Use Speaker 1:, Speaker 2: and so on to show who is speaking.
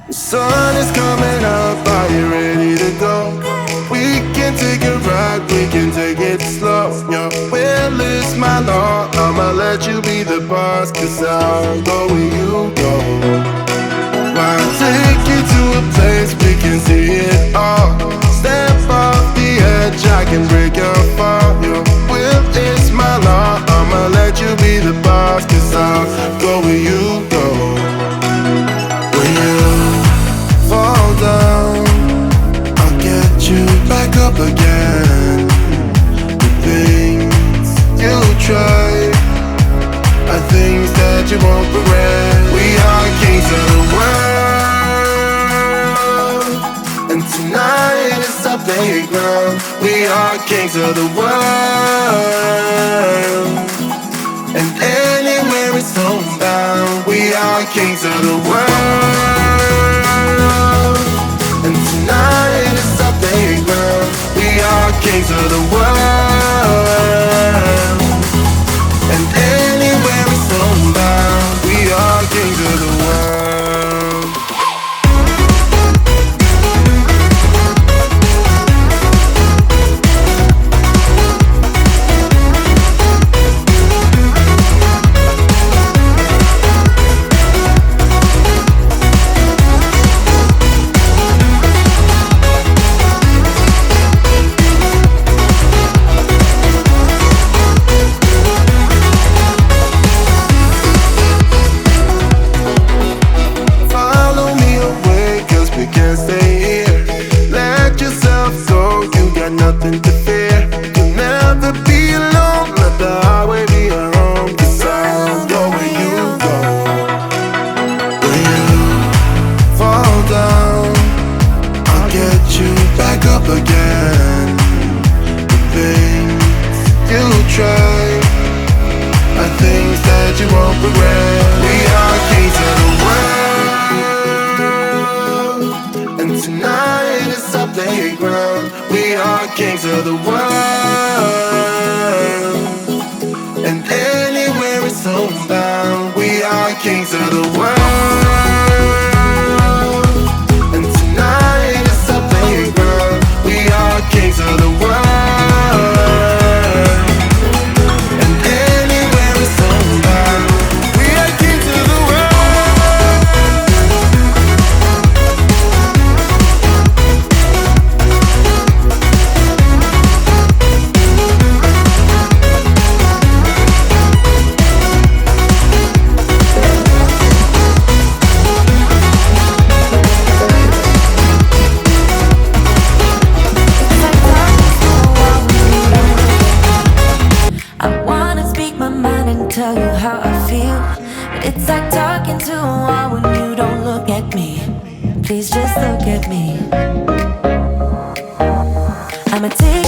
Speaker 1: The sun is coming up, are you ready to go? We can take it right, we can take it slow. Your will is my law, I'ma let you be the boss, 'cause I'll go where you go. I'll take you to a place we can see it all. Step off the edge, I can break your fall. Your will is my law, I'ma let you be the boss, 'cause I'll go where you go. When you fall down, I'll get you back up again. The things you try are things that you won't regret. We are kings of the world, and tonight is our playground. We are kings of the world, and anywhere it's homebound. We are kings of the world, and tonight is our playground. We are kings of the world, and anywhere it's homebound. We are kings of the world. Nothing to fear, you'll never be alone. Let the highway be your home, 'cause I'll go where you go. When you fall down, I'll get you back up again. The things you try are things that you won't regret. We are kings of the world, and tonight is our playground. We are kings of the world, and anywhere it's homebound. We are kings of the world, and tonight is our playground. We are kings of the world, and anywhere it's homebound. We are kings of the world.
Speaker 2: Tell you how I feel, but it's like talking to a wall when you don't look at me. Please just look at me. I'ma take